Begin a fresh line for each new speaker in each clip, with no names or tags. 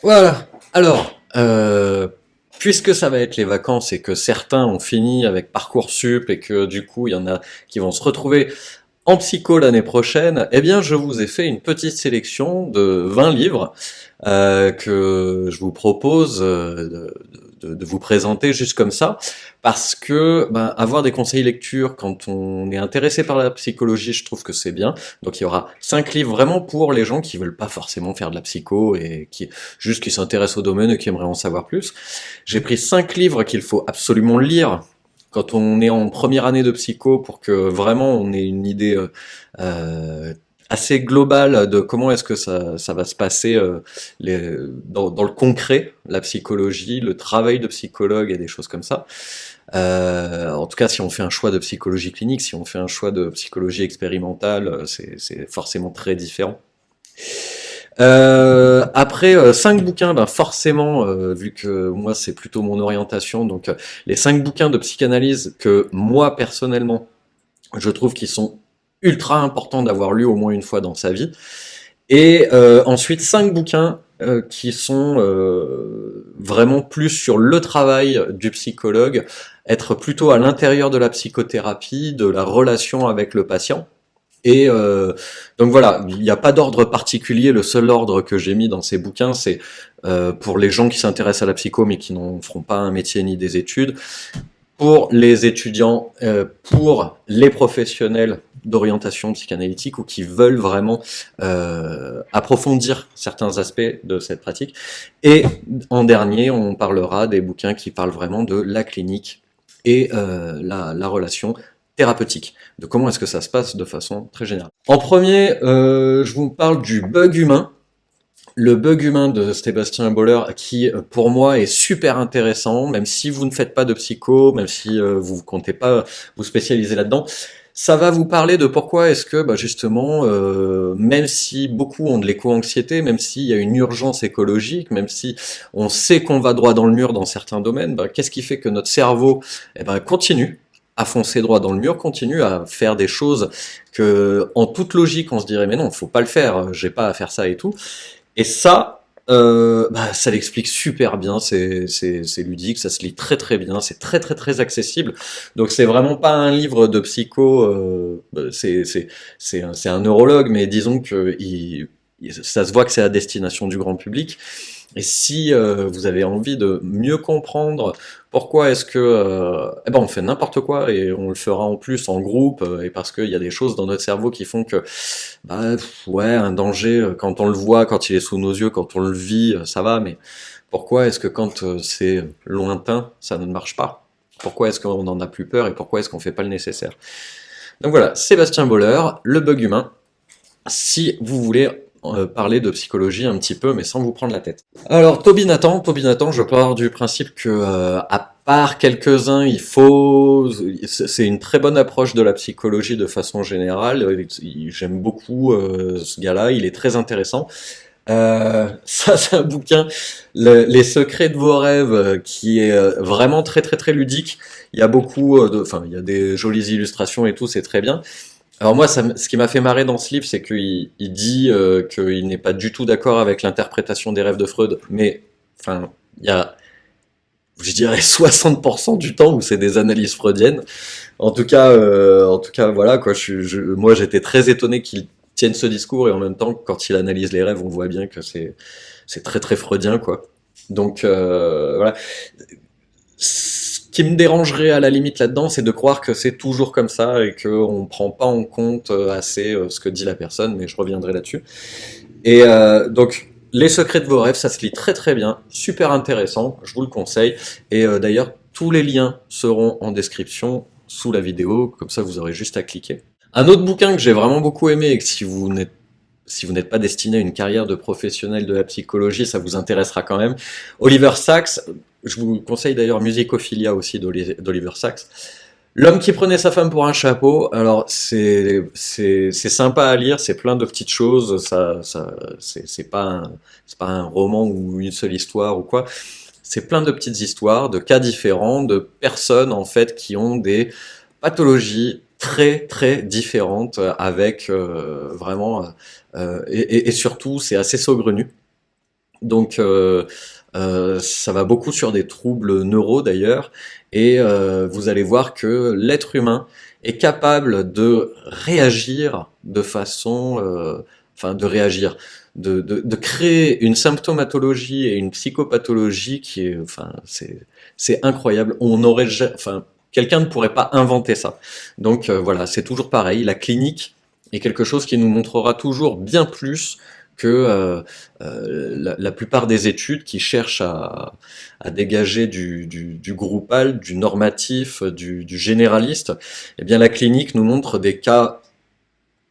Voilà. Alors, puisque ça va être les vacances et que certains ont fini avec Parcoursup et que du coup il y en a qui vont se retrouver en psycho l'année prochaine, eh bien je vous ai fait une petite sélection de 20 livres que je vous propose de vous présenter juste comme ça, parce que ben, avoir des conseils lecture quand on est intéressé par la psychologie, je trouve que c'est bien. Donc il y aura 5 livres vraiment pour les gens qui veulent pas forcément faire de la psycho et qui juste qui s'intéressent au domaine et qui aimeraient en savoir plus. J'ai pris 5 livres qu'il faut absolument lire quand on est en première année de psycho pour que vraiment on ait une idée euh, assez globale de comment est-ce que ça va se passer dans le concret, la psychologie, le travail de psychologue et des choses comme ça. En tout cas, si on fait un choix de psychologie clinique, si on fait un choix de psychologie expérimentale, c'est forcément très différent. Après 5 bouquins, ben forcément, vu que moi c'est plutôt mon orientation, donc les 5 bouquins de psychanalyse que moi personnellement je trouve qu'ils sont ultra importants d'avoir lu au moins une fois dans sa vie. Et ensuite 5 bouquins qui sont vraiment plus sur le travail du psychologue, être plutôt à l'intérieur de la psychothérapie, de la relation avec le patient. Et donc voilà, il n'y a pas d'ordre particulier. Le seul ordre que j'ai mis dans ces bouquins, c'est pour les gens qui s'intéressent à la psycho mais qui n'en feront pas un métier ni des études, pour les étudiants, pour les professionnels d'orientation psychanalytique ou qui veulent vraiment approfondir certains aspects de cette pratique. Et en dernier, on parlera des bouquins qui parlent vraiment de la clinique et la relation thérapeutique, de comment est-ce que ça se passe de façon très générale. En premier, je vous parle du bug humain. Le bug humain de Sébastien Boller, qui pour moi est super intéressant, même si vous ne faites pas de psycho, même si vous ne comptez pas vous spécialiser là-dedans, ça va vous parler de pourquoi est-ce que bah, justement, même si beaucoup ont de l'éco-anxiété, même s'il y a une urgence écologique, même si on sait qu'on va droit dans le mur dans certains domaines, bah, qu'est-ce qui fait que notre cerveau continue à foncer droit dans le mur, continue à faire des choses que, en toute logique, on se dirait mais non, faut pas le faire, j'ai pas à faire ça et tout. Et ça, bah, ça l'explique super bien, c'est ludique, ça se lit très très bien, c'est très très très accessible. Donc c'est vraiment pas un livre de psycho, bah, c'est un neurologue, mais disons que ça se voit que c'est à destination du grand public. Et si vous avez envie de mieux comprendre pourquoi est-ce que eh ben on fait n'importe quoi et on le fera en plus en groupe et parce qu'il y a des choses dans notre cerveau qui font que bah ouais un danger quand on le voit, quand il est sous nos yeux, quand on le vit, ça va, mais pourquoi est-ce que quand c'est lointain, ça ne marche pas? Pourquoi est-ce qu'on en a plus peur et pourquoi est-ce qu'on fait pas le nécessaire? Donc voilà, Sébastien Boller, le bug humain, si vous voulez parler de psychologie un petit peu, mais sans vous prendre la tête. Alors, Toby Nathan, je pars du principe que, à part quelques-uns, c'est une très bonne approche de la psychologie de façon générale. J'aime beaucoup ce gars-là, il est très intéressant. Ça, c'est un bouquin, Les secrets de vos rêves, qui est vraiment très très très ludique. Il y a beaucoup enfin, il y a des jolies illustrations et tout, c'est très bien. Alors moi, ce qui m'a fait marrer dans ce livre, c'est qu'il dit qu'il n'est pas du tout d'accord avec l'interprétation des rêves de Freud, mais enfin, il y a, je dirais, 60% du temps où c'est des analyses freudiennes. En tout cas, voilà quoi. Moi, j'étais très étonné qu'il tienne ce discours et en même temps, quand il analyse les rêves, on voit bien que c'est très très freudien quoi. Donc voilà. Ce qui me dérangerait à la limite là-dedans, c'est de croire que c'est toujours comme ça et qu'on ne prend pas en compte assez ce que dit la personne, mais je reviendrai là-dessus. Et donc, Les secrets de vos rêves, ça se lit très très bien, super intéressant, je vous le conseille. Et d'ailleurs, tous les liens seront en description sous la vidéo, comme ça vous aurez juste à cliquer. Un autre bouquin que j'ai vraiment beaucoup aimé et que si vous n'êtes pas destiné à une carrière de professionnel de la psychologie, ça vous intéressera quand même. Oliver Sacks, je vous conseille d'ailleurs Musicophilia aussi d'Oliver Sacks. L'homme qui prenait sa femme pour un chapeau, alors c'est sympa à lire, c'est plein de petites choses, c'est pas un roman ou une seule histoire ou quoi. C'est plein de petites histoires, de cas différents, de personnes en fait qui ont des pathologies très très différentes avec vraiment et surtout c'est assez saugrenu. Donc ça va beaucoup sur des troubles neuro d'ailleurs, et vous allez voir que l'être humain est capable de réagir de façon, enfin de réagir, de créer une symptomatologie et une psychopathologie qui est, enfin c'est incroyable. On aurait, enfin quelqu'un ne pourrait pas inventer ça. Donc voilà, c'est toujours pareil. La clinique est quelque chose qui nous montrera toujours bien plus que la plupart des études qui cherchent à dégager du groupal, du normatif, du généraliste. Eh bien, la clinique nous montre des cas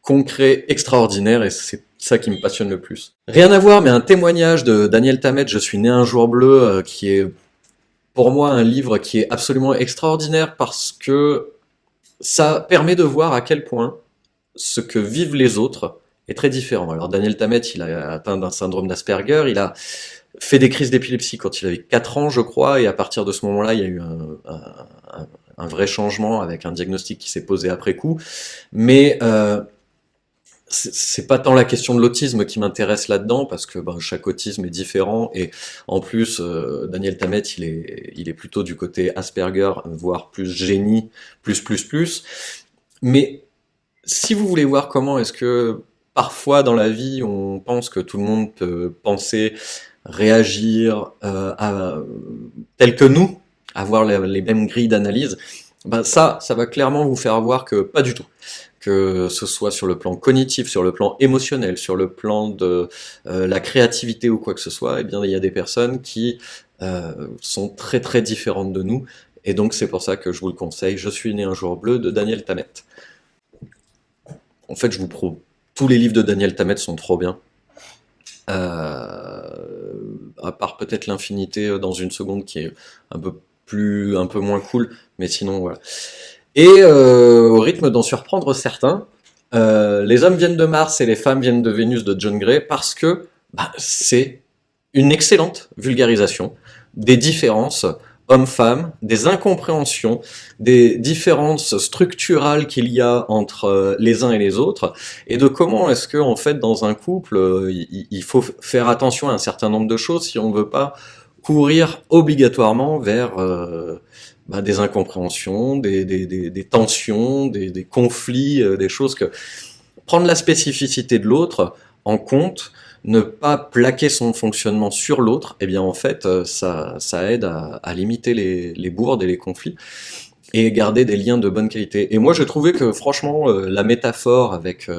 concrets, extraordinaires, et c'est ça qui me passionne le plus. Rien à voir, mais un témoignage de Daniel Tammet, Je suis né un jour bleu, qui est pour moi un livre qui est absolument extraordinaire parce que ça permet de voir à quel point ce que vivent les autres est très différent. Alors Daniel Tammet, il a atteint d'un syndrome d'Asperger, il a fait des crises d'épilepsie quand il avait 4 ans, je crois, et à partir de ce moment-là, il y a eu un vrai changement avec un diagnostic qui s'est posé après coup. Mais c'est pas tant la question de l'autisme qui m'intéresse là-dedans, parce que ben, chaque autisme est différent, et en plus, Daniel Tammet, il est plutôt du côté Asperger, voire plus génie, plus. Mais si vous voulez voir comment est-ce que parfois dans la vie on pense que tout le monde peut penser, réagir tel que nous, avoir les mêmes grilles d'analyse, ben ça va clairement vous faire voir que pas du tout. Que ce soit sur le plan cognitif, sur le plan émotionnel, sur le plan de la créativité ou quoi que ce soit, eh bien il y a des personnes qui sont très très différentes de nous. Et donc c'est pour ça que je vous le conseille. Je suis né un jour bleu de Daniel Tammet. En fait, je vous prouve. Tous les livres de Daniel Tammet sont trop bien. À part peut-être l'Infinité dans une seconde qui est un peu moins cool, mais sinon voilà. Et au rythme d'en surprendre certains, les hommes viennent de Mars et les femmes viennent de Vénus de John Gray parce que bah, c'est une excellente vulgarisation des différences hommes-femmes, des incompréhensions, des différences structurales qu'il y a entre les uns et les autres, et de comment est-ce que en fait dans un couple il faut faire attention à un certain nombre de choses si on ne veut pas courir obligatoirement vers bah, des incompréhensions, des tensions, des conflits, des choses que prendre la spécificité de l'autre en compte, ne pas plaquer son fonctionnement sur l'autre, eh bien en fait, ça aide à limiter les bourdes et les conflits et garder des liens de bonne qualité. Et moi, je trouvais que franchement, la métaphore avec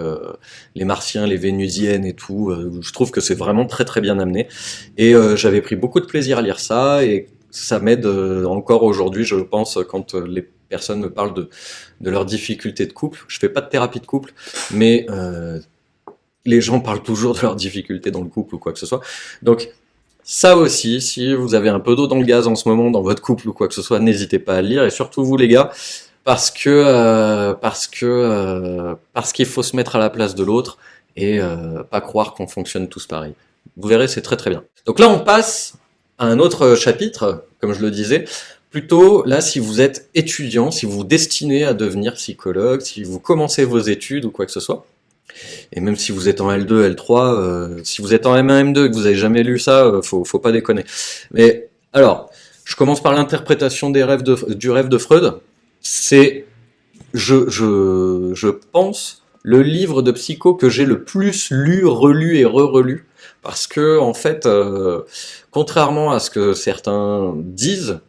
les Martiens, les Vénusiennes et tout, je trouve que c'est vraiment très très bien amené. Et j'avais pris beaucoup de plaisir à lire ça, et ça m'aide encore aujourd'hui, je pense, quand les personnes me parlent de leurs difficultés de couple. Je fais pas de thérapie de couple, mais les gens parlent toujours de leurs difficultés dans le couple ou quoi que ce soit. Donc ça aussi, si vous avez un peu d'eau dans le gaz en ce moment dans votre couple ou quoi que ce soit, n'hésitez pas à le lire, et surtout vous les gars, parce qu'il faut se mettre à la place de l'autre et pas croire qu'on fonctionne tous pareil. Vous verrez, c'est très très bien. Donc là, on passe à un autre chapitre, comme je le disais. Plutôt, là, si vous êtes étudiant, si vous vous destinez à devenir psychologue, si vous commencez vos études ou quoi que ce soit, et même si vous êtes en L2, L3, si vous êtes en M1, M2 et que vous avez jamais lu ça, faut pas déconner. Mais alors, je commence par l'interprétation du rêve de Freud. C'est, je pense, le livre de psycho que j'ai le plus lu, relu et re-relu. Parce que, en fait, contrairement à ce que certains disent,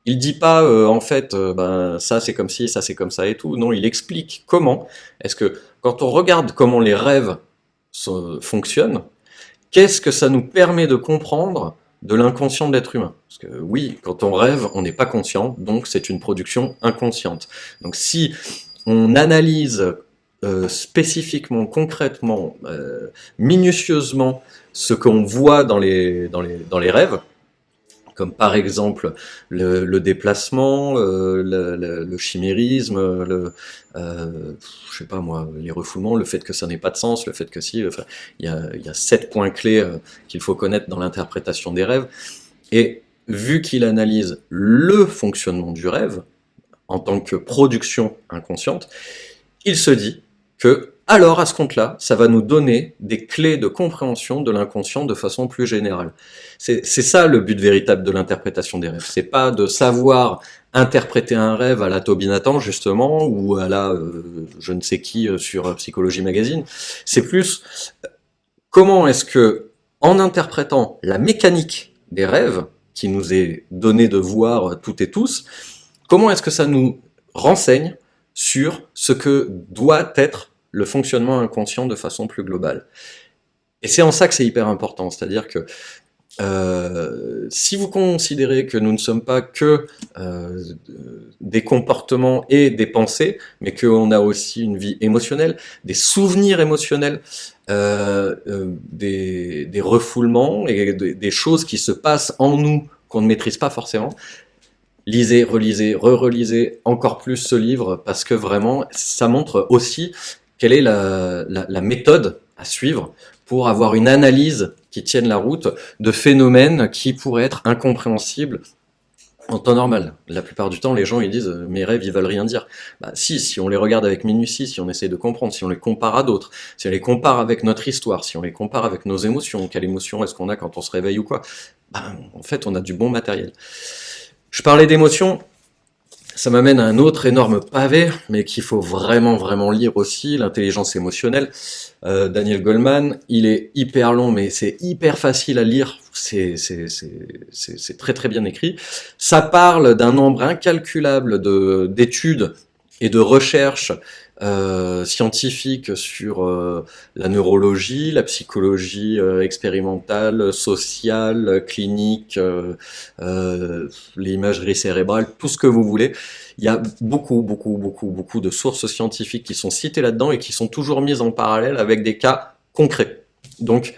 il dit pas en fait ben ça c'est comme ci, ça c'est comme ça et tout. Non, il explique comment est-ce que quand on regarde comment les rêves fonctionnent, qu'est-ce que ça nous permet de comprendre de l'inconscient de l'être humain. Parce que oui, quand on rêve, on n'est pas conscient, donc c'est une production inconsciente. Donc si on analyse spécifiquement, concrètement, minutieusement ce qu'on voit dans les rêves, comme par exemple le déplacement, le chimérisme, je sais pas moi, les refoulements, le fait que ça n'ait pas de sens, le fait que si, enfin, il y a 7 points clés qu'il faut connaître dans l'interprétation des rêves, et vu qu'il analyse le fonctionnement du rêve en tant que production inconsciente, il se dit que alors à ce compte-là, ça va nous donner des clés de compréhension de l'inconscient de façon plus générale. C'est ça le but véritable de l'interprétation des rêves. C'est pas de savoir interpréter un rêve à la Toby Nathan, justement, ou à la je ne sais qui sur Psychologie Magazine. C'est plus comment est-ce que, en interprétant la mécanique des rêves, qui nous est donnée de voir toutes et tous, comment est-ce que ça nous renseigne sur ce que doit être le fonctionnement inconscient de façon plus globale. Et c'est en ça que c'est hyper important, c'est-à-dire que si vous considérez que nous ne sommes pas que des comportements et des pensées, mais qu'on a aussi une vie émotionnelle, des souvenirs émotionnels, des refoulements et des choses qui se passent en nous qu'on ne maîtrise pas forcément, lisez, relisez, re-relisez encore plus ce livre parce que vraiment, ça montre aussi quelle est la méthode à suivre pour avoir une analyse qui tienne la route de phénomènes qui pourraient être incompréhensibles en temps normal. La plupart du temps, les gens ils disent mes rêves ils veulent rien dire. Bah si on les regarde avec minutie, si on essaie de comprendre, si on les compare à d'autres, si on les compare avec notre histoire, si on les compare avec nos émotions, quelle émotion est-ce qu'on a quand on se réveille ou quoi, bah, en fait on a du bon matériel. Je parlais d'émotions, ça m'amène à un autre énorme pavé, mais qu'il faut vraiment vraiment lire aussi, l'intelligence émotionnelle. Daniel Goleman, il est hyper long, mais c'est hyper facile à lire, c'est très très bien écrit. Ça parle d'un nombre incalculable d'études et de recherches scientifiques sur la neurologie, la psychologie expérimentale, sociale, clinique, l'imagerie cérébrale, tout ce que vous voulez. Il y a beaucoup de sources scientifiques qui sont citées là-dedans et qui sont toujours mises en parallèle avec des cas concrets. Donc,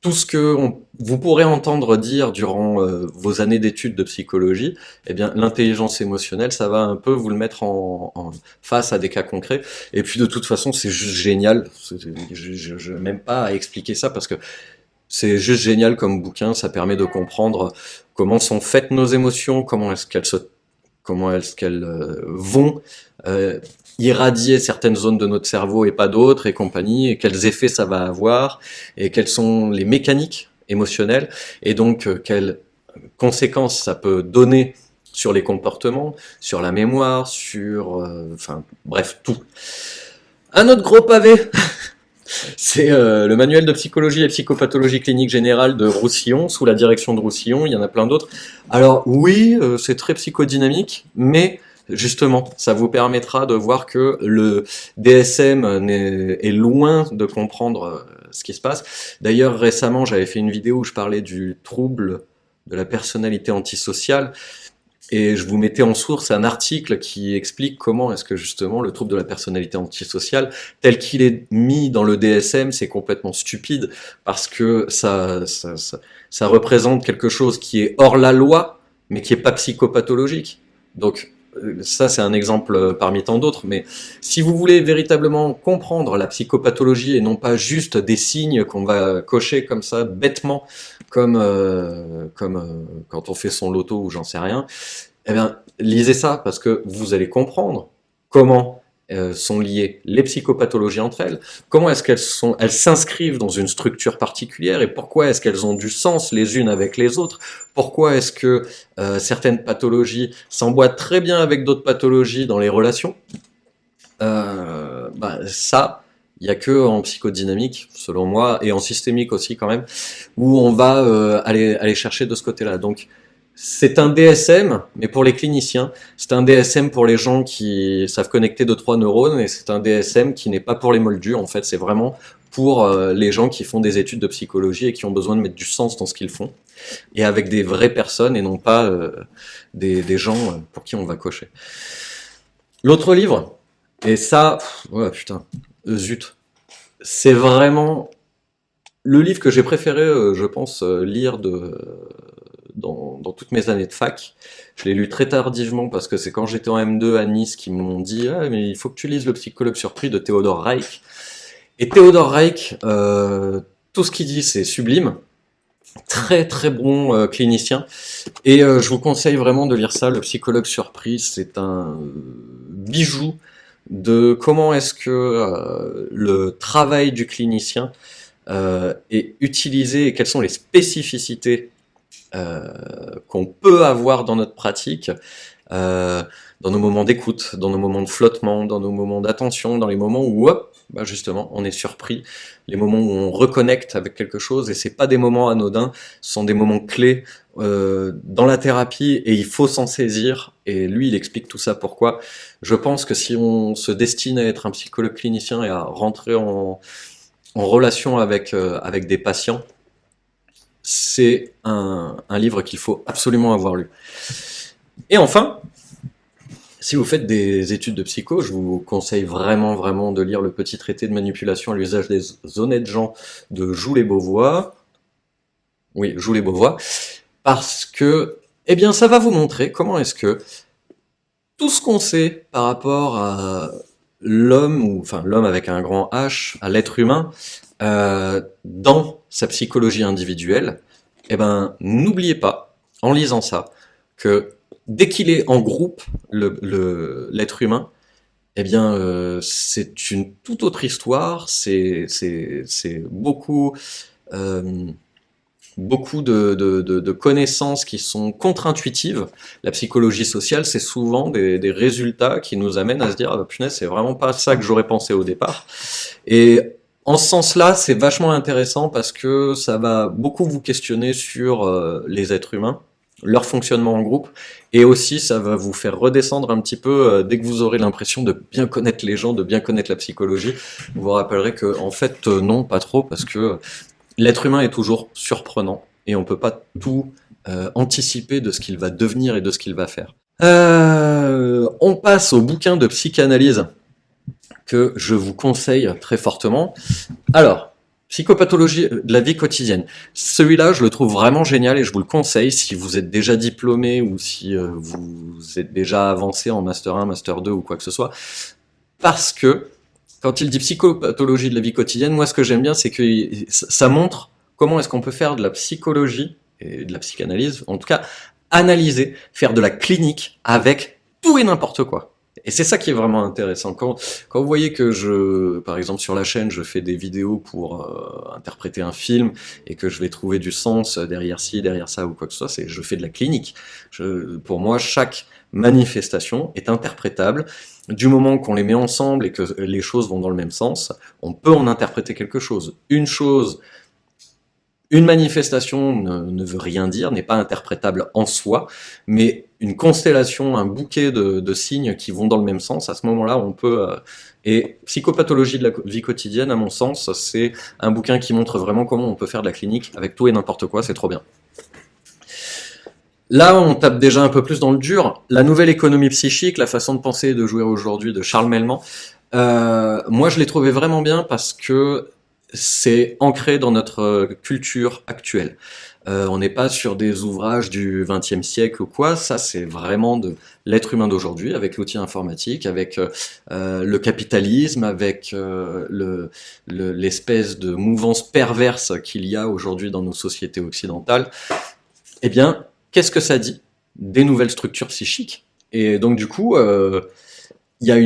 tout ce que vous pourrez entendre dire durant vos années d'études de psychologie, eh bien, l'intelligence émotionnelle, ça va un peu vous le mettre en face à des cas concrets. Et puis, de toute façon, c'est juste génial. Je même pas à expliquer ça parce que c'est juste génial comme bouquin. Ça permet de comprendre comment sont faites nos émotions, comment est-ce qu'elles vont irradier certaines zones de notre cerveau et pas d'autres et compagnie, et quels effets ça va avoir, et quelles sont les mécaniques émotionnelles, et donc quelles conséquences ça peut donner sur les comportements, sur la mémoire, sur... enfin, bref, tout. Un autre gros pavé c'est le manuel de psychologie et psychopathologie clinique générale de Roussillon, sous la direction de Roussillon, il y en a plein d'autres. Alors oui, c'est très psychodynamique, mais justement, ça vous permettra de voir que le DSM est loin de comprendre ce qui se passe. D'ailleurs, récemment, j'avais fait une vidéo où je parlais du trouble de la personnalité antisociale, et je vous mettais en source un article qui explique comment est-ce que justement le trouble de la personnalité antisociale, tel qu'il est mis dans le DSM, c'est complètement stupide, parce que ça représente quelque chose qui est hors la loi, mais qui est pas psychopathologique. Donc ça c'est un exemple parmi tant d'autres, mais si vous voulez véritablement comprendre la psychopathologie et non pas juste des signes qu'on va cocher comme ça bêtement, comme quand on fait son loto ou j'en sais rien, eh bien lisez ça parce que vous allez comprendre comment sont liées les psychopathologies entre elles, comment est-ce elles s'inscrivent dans une structure particulière et pourquoi est-ce qu'elles ont du sens les unes avec les autres, pourquoi est-ce que certaines pathologies s'emboîtent très bien avec d'autres pathologies dans les relations. Ça, il n'y a que en psychodynamique, selon moi, et en systémique aussi quand même, où on va aller chercher de ce côté-là. Donc, c'est un DSM, mais pour les cliniciens, c'est un DSM pour les gens qui savent connecter 2-3 neurones, et c'est un DSM qui n'est pas pour les moldus, en fait, c'est vraiment pour les gens qui font des études de psychologie et qui ont besoin de mettre du sens dans ce qu'ils font, et avec des vraies personnes et non pas des gens pour qui on va cocher. L'autre livre, et ça, ouais, putain, zut, c'est vraiment le livre que j'ai préféré, je pense, lire dans toutes mes années de fac. Je l'ai lu très tardivement parce que c'est quand j'étais en M2 à Nice qu'ils m'ont dit « Ah, mais il faut que tu lises Le Psychologue surpris » de Theodor Reich. Et Theodor Reich, tout ce qu'il dit, c'est sublime. Très très bon clinicien. Et je vous conseille vraiment de lire ça, Le Psychologue surpris. C'est un bijou de comment est-ce que le travail du clinicien est utilisé et quelles sont les spécificités qu'on peut avoir dans notre pratique, euh, dans nos moments d'écoute, dans nos moments de flottement, dans nos moments d'attention, dans les moments où hop, bah justement on est surpris, les moments où on reconnecte avec quelque chose, et c'est pas des moments anodins, ce sont des moments clés dans la thérapie et il faut s'en saisir, et lui il explique tout ça pourquoi. Je pense que si on se destine à être un psychologue clinicien et à rentrer en relation avec des patients, c'est un livre qu'il faut absolument avoir lu. Et enfin, si vous faites des études de psycho, je vous conseille vraiment, vraiment de lire le petit traité de manipulation à l'usage des honnêtes gens de Joulet-Beauvois. Oui, Joulet-Beauvois. Parce que, eh bien, ça va vous montrer comment est-ce que tout ce qu'on sait par rapport à l'homme, ou enfin l'homme avec un grand H, à l'être humain, dans sa psychologie individuelle, eh ben, n'oubliez pas, en lisant ça, que dès qu'il est en groupe, l'être humain, eh bien, c'est une toute autre histoire. C'est beaucoup, euh, beaucoup de connaissances qui sont contre-intuitives. La psychologie sociale, c'est souvent des résultats qui nous amènent à se dire, ah bah, punaise, c'est vraiment pas ça que j'aurais pensé au départ. Et en ce sens-là, c'est vachement intéressant parce que ça va beaucoup vous questionner sur les êtres humains, leur fonctionnement en groupe, et aussi ça va vous faire redescendre un petit peu dès que vous aurez l'impression de bien connaître les gens, de bien connaître la psychologie. Vous vous rappellerez que en fait non, pas trop, parce que l'être humain est toujours surprenant et on peut pas tout anticiper de ce qu'il va devenir et de ce qu'il va faire. On passe au bouquin de psychanalyse que je vous conseille très fortement. Alors, psychopathologie de la vie quotidienne. Celui-là, je le trouve vraiment génial et je vous le conseille si vous êtes déjà diplômé ou si vous êtes déjà avancé en Master 1, Master 2 ou quoi que ce soit. Parce que, quand il dit psychopathologie de la vie quotidienne, moi ce que j'aime bien, c'est que ça montre comment est-ce qu'on peut faire de la psychologie et de la psychanalyse, en tout cas, analyser, faire de la clinique avec tout et n'importe quoi. Et c'est ça qui est vraiment intéressant. Quand vous voyez que par exemple sur la chaîne, je fais des vidéos pour interpréter un film et que je vais trouver du sens derrière ci, derrière ça ou quoi que ce soit, je fais de la clinique. Pour moi, chaque manifestation est interprétable. Du moment qu'on les met ensemble et que les choses vont dans le même sens, on peut en interpréter quelque chose. Une manifestation ne veut rien dire, n'est pas interprétable en soi, mais une constellation, un bouquet de signes qui vont dans le même sens, à ce moment-là, on peut... et Psychopathologie de la vie quotidienne, à mon sens, c'est un bouquin qui montre vraiment comment on peut faire de la clinique avec tout et n'importe quoi, c'est trop bien. Là, on tape déjà un peu plus dans le dur. La nouvelle économie psychique, la façon de penser et de jouer aujourd'hui de Charles Melman, moi je l'ai trouvé vraiment bien parce que c'est ancré dans notre culture actuelle. On n'est pas sur des ouvrages du XXe siècle ou quoi, ça c'est vraiment de l'être humain d'aujourd'hui, avec l'outil informatique, avec le capitalisme, avec l'espèce de mouvance perverse qu'il y a aujourd'hui dans nos sociétés occidentales. Eh bien, qu'est-ce que ça dit des nouvelles structures psychiques? Et donc du coup, il y a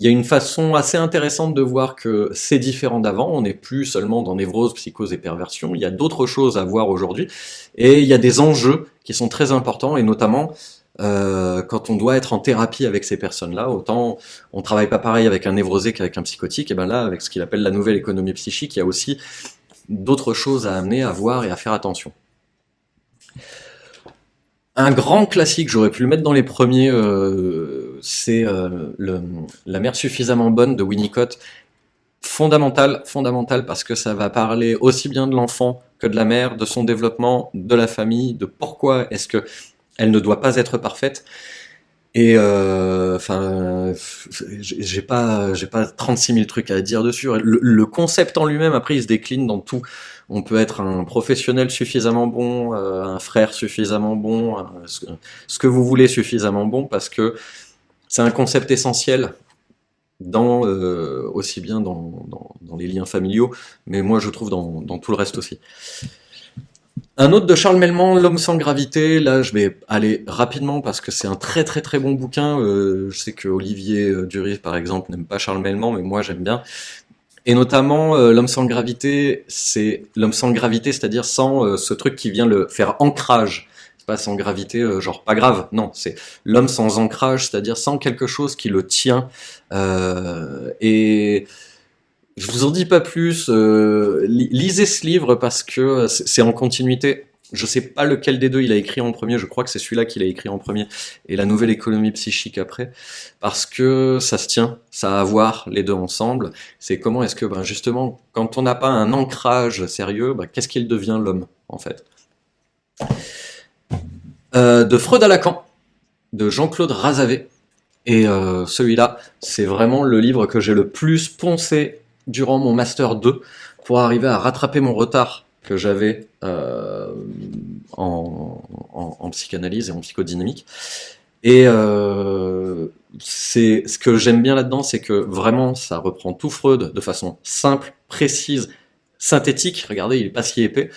une façon assez intéressante de voir que c'est différent d'avant. On n'est plus seulement dans névrose, psychose et perversion. Il y a d'autres choses à voir aujourd'hui. Et il y a des enjeux qui sont très importants, et notamment quand on doit être en thérapie avec ces personnes-là, autant on travaille pas pareil avec un névrosé qu'avec un psychotique. Et ben là, avec ce qu'il appelle la nouvelle économie psychique, il y a aussi d'autres choses à amener, à voir et à faire attention. Un grand classique, j'aurais pu le mettre dans les premiers, c'est La mère suffisamment bonne de Winnicott. Fondamental, fondamental, parce que ça va parler aussi bien de l'enfant que de la mère, de son développement, de la famille, de pourquoi est-ce que elle ne doit pas être parfaite. Et enfin, j'ai pas 36 000 trucs à dire dessus. Le concept en lui-même, après, il se décline dans tout. On peut être un professionnel suffisamment bon, un frère suffisamment bon, ce que vous voulez suffisamment bon, parce que c'est un concept essentiel aussi bien dans les liens familiaux, mais moi je trouve dans tout le reste aussi. Un autre de Charles Melman, L'homme sans gravité. Là, je vais aller rapidement parce que c'est un très très très bon bouquin. Je sais que Olivier Duris, par exemple, n'aime pas Charles Melman, mais moi j'aime bien. Et notamment, l'homme sans gravité, c'est l'homme sans gravité, c'est-à-dire sans ce truc qui vient le faire ancrage. C'est pas sans gravité, genre pas grave. Non, c'est l'homme sans ancrage, c'est-à-dire sans quelque chose qui le tient. Et je vous en dis pas plus. Lisez ce livre parce que c'est en continuité. Je sais pas lequel des deux il a écrit en premier. Je crois que c'est celui-là qu'il a écrit en premier et la nouvelle économie psychique après, parce que ça se tient, ça a à voir les deux ensemble. C'est comment est-ce que, ben justement, quand on n'a pas un ancrage sérieux, ben, qu'est-ce qu'il devient l'homme en fait. De Freud à Lacan, de Jean-Claude Razavé. Et celui-là, c'est vraiment le livre que j'ai le plus poncé durant mon Master 2 pour arriver à rattraper mon retard que j'avais en psychanalyse et en psychodynamique. Et c'est ce que j'aime bien là-dedans, c'est que vraiment ça reprend tout Freud de façon simple, précise, synthétique. Regardez, il est pas si épais.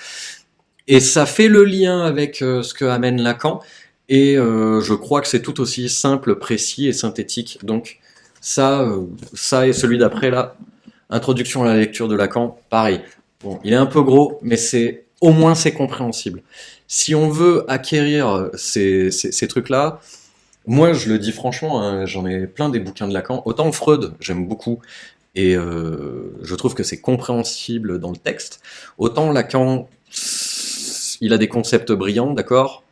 Et ça fait le lien avec ce que amène Lacan. Et je crois que c'est tout aussi simple, précis et synthétique. Donc ça et celui d'après là, Introduction à la lecture de Lacan, pareil. Bon, il est un peu gros, mais c'est au moins c'est compréhensible. Si on veut acquérir ces trucs-là, moi je le dis franchement, hein, j'en ai plein des bouquins de Lacan. Autant Freud, j'aime beaucoup, et je trouve que c'est compréhensible dans le texte. Autant Lacan, il a des concepts brillants, d'accord,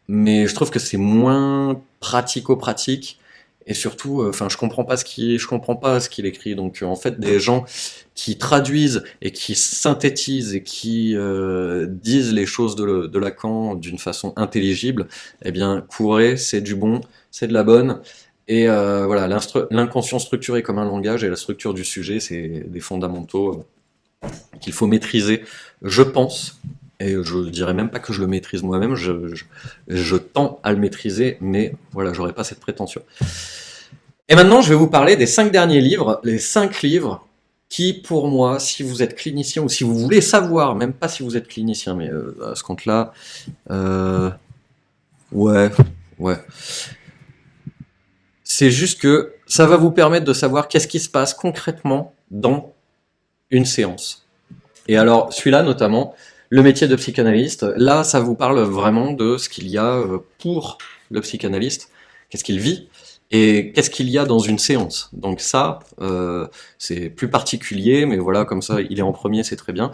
mais je trouve que c'est moins pratico-pratique et surtout enfin je comprends pas ce qu'il écrit. Donc en fait des gens qui traduisent et qui synthétisent et qui disent les choses de Lacan d'une façon intelligible, eh bien courez, c'est du bon, c'est de la bonne. Et voilà, l'inconscient structuré comme un langage et la structure du sujet, c'est des fondamentaux qu'il faut maîtriser, je pense. Et je ne dirais même pas que je le maîtrise moi-même, je tends à le maîtriser, mais voilà, j'aurais pas cette prétention. Et maintenant, je vais vous parler des 5 derniers livres, les 5 livres qui, pour moi, si vous êtes clinicien ou si vous voulez savoir, même pas si vous êtes clinicien, mais à ce compte-là, euh, ouais, ouais. C'est juste que ça va vous permettre de savoir qu'est-ce qui se passe concrètement dans une séance. Et alors, celui-là notamment, le métier de psychanalyste, là, ça vous parle vraiment de ce qu'il y a pour le psychanalyste, qu'est-ce qu'il vit, et qu'est-ce qu'il y a dans une séance. Donc ça, c'est plus particulier, mais voilà, comme ça, il est en premier, c'est très bien.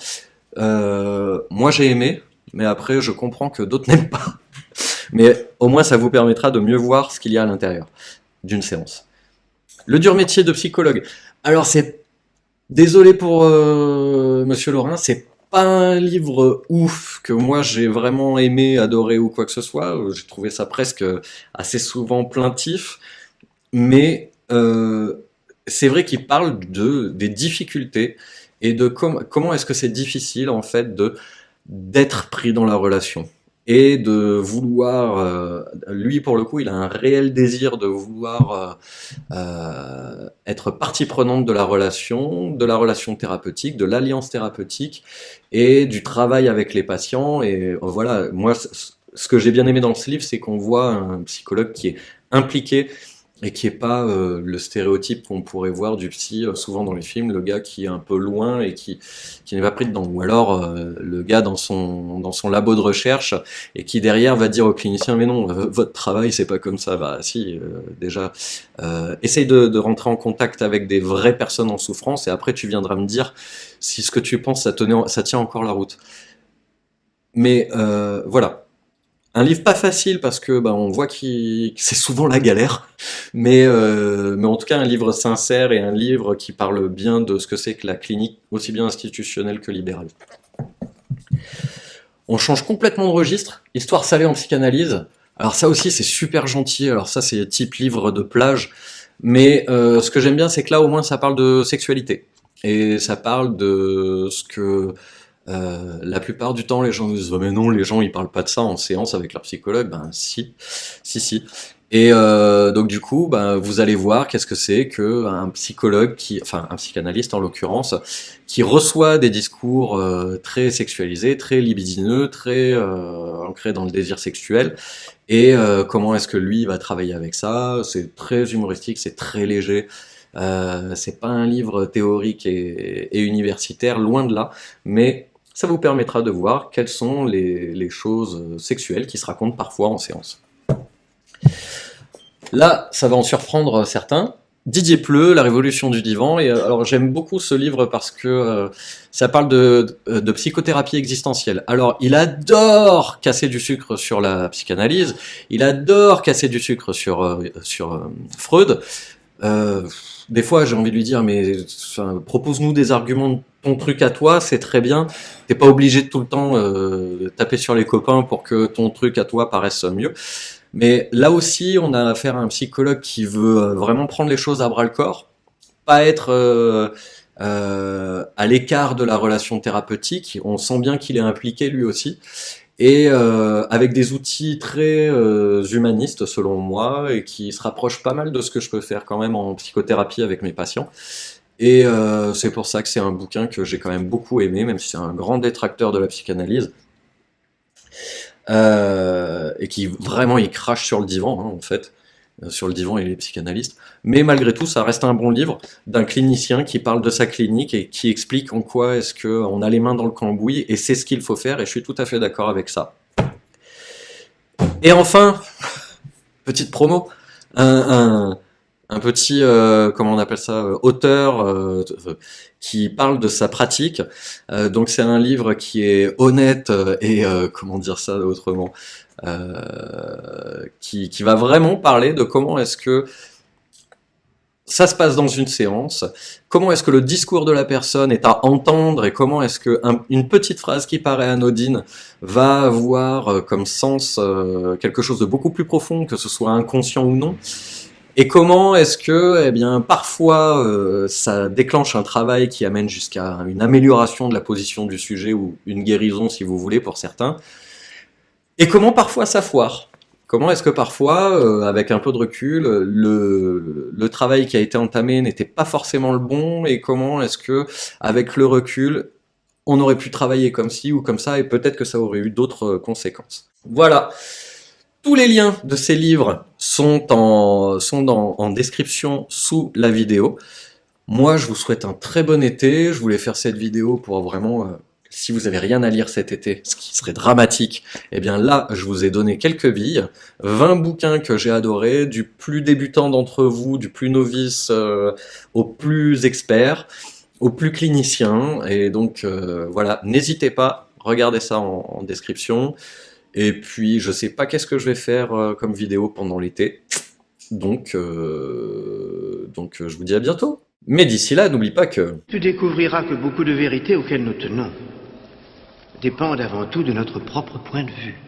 Moi, j'ai aimé, mais après, je comprends que d'autres n'aiment pas. Mais au moins, ça vous permettra de mieux voir ce qu'il y a à l'intérieur d'une séance. Le dur métier de psychologue. Alors, c'est désolé pour Monsieur Laurin, c'est pas un livre ouf que moi j'ai vraiment aimé, adoré ou quoi que ce soit. J'ai trouvé ça presque assez souvent plaintif, mais c'est vrai qu'il parle des difficultés et de comment est-ce que c'est difficile en fait d'être pris dans la relation et de vouloir, lui pour le coup, il a un réel désir de vouloir être partie prenante de la relation thérapeutique, de l'alliance thérapeutique et du travail avec les patients. Et voilà, moi, ce que j'ai bien aimé dans ce livre, c'est qu'on voit un psychologue qui est impliqué et qui est pas le stéréotype qu'on pourrait voir du psy souvent dans les films, le gars qui est un peu loin et qui n'est pas pris dedans, ou alors le gars dans son labo de recherche et qui derrière va dire au clinicien mais non, votre travail c'est pas comme ça. Bah si, déjà essaye de rentrer en contact avec des vraies personnes en souffrance et après tu viendras me dire si ce que tu penses ça tient encore la route. Mais voilà, un livre pas facile parce que bah, on voit que c'est souvent la galère, mais en tout cas un livre sincère et un livre qui parle bien de ce que c'est que la clinique, aussi bien institutionnelle que libérale. On change complètement de registre, Histoire salée en psychanalyse. Alors ça aussi c'est super gentil, alors ça c'est type livre de plage, mais ce que j'aime bien c'est que là au moins ça parle de sexualité. Et ça parle de ce que la plupart du temps, les gens disent oh, mais non, les gens ils parlent pas de ça en séance avec leur psychologue. Ben si, si, si. Et donc du coup, ben, vous allez voir qu'est-ce que c'est qu'un psychologue enfin un psychanalyste en l'occurrence, qui reçoit des discours très sexualisés, très libidineux, très ancrés dans le désir sexuel, et comment est-ce que lui va travailler avec ça. C'est très humoristique, c'est très léger. C'est pas un livre théorique et universitaire, loin de là, mais ça vous permettra de voir quelles sont les choses sexuelles qui se racontent parfois en séance. Là, ça va en surprendre certains. Didier Pleu, La Révolution du divan. Et alors, j'aime beaucoup ce livre parce que ça parle de psychothérapie existentielle. Alors, il adore casser du sucre sur la psychanalyse. Il adore casser du sucre sur Freud. Euh, des fois, j'ai envie de lui dire, mais enfin, propose-nous des arguments de ton truc à toi, c'est très bien. T'es pas obligé de tout le temps taper sur les copains pour que ton truc à toi paraisse mieux. Mais là aussi, on a affaire à un psychologue qui veut vraiment prendre les choses à bras le corps, pas être à l'écart de la relation thérapeutique. On sent bien qu'il est impliqué lui aussi, et avec des outils très humanistes selon moi, et qui se rapprochent pas mal de ce que je peux faire quand même en psychothérapie avec mes patients. Et c'est pour ça que c'est un bouquin que j'ai quand même beaucoup aimé, même si c'est un grand détracteur de la psychanalyse. Et qui vraiment il crache sur le divan hein, en fait, sur le divan et les psychanalystes. Mais malgré tout, ça reste un bon livre d'un clinicien qui parle de sa clinique et qui explique en quoi est-ce que on a les mains dans le cambouis et c'est ce qu'il faut faire. Et je suis tout à fait d'accord avec ça. Et enfin, petite promo, un, un petit, comment on appelle ça, auteur qui parle de sa pratique. Donc c'est un livre qui est honnête et comment dire ça autrement, qui va vraiment parler de comment est-ce que ça se passe dans une séance, comment est-ce que le discours de la personne est à entendre et comment est-ce que une petite phrase qui paraît anodine va avoir comme sens quelque chose de beaucoup plus profond, que ce soit inconscient ou non. Et comment est-ce que, eh bien, parfois, ça déclenche un travail qui amène jusqu'à une amélioration de la position du sujet ou une guérison, si vous voulez, pour certains. Et comment parfois ça foire. Comment est-ce que parfois, avec un peu de recul, le travail qui a été entamé n'était pas forcément le bon, et comment est-ce que, avec le recul, on aurait pu travailler comme ci ou comme ça, et peut-être que ça aurait eu d'autres conséquences. Voilà. Tous les liens de ces livres sont en description sous la vidéo. Moi, je vous souhaite un très bon été. Je voulais faire cette vidéo pour vraiment, si vous avez rien à lire cet été, ce qui serait dramatique, eh bien là, je vous ai donné quelques billes. 20 bouquins que j'ai adorés, du plus débutant d'entre vous, du plus novice au plus expert, au plus clinicien. Et donc, voilà, n'hésitez pas, regardez ça en description. Et puis, je sais pas qu'est-ce que je vais faire comme vidéo pendant l'été. Donc, je vous dis à bientôt. Mais d'ici là, n'oublie pas que...
Tu découvriras que beaucoup de vérités auxquelles nous tenons dépendent avant tout de notre propre point de vue.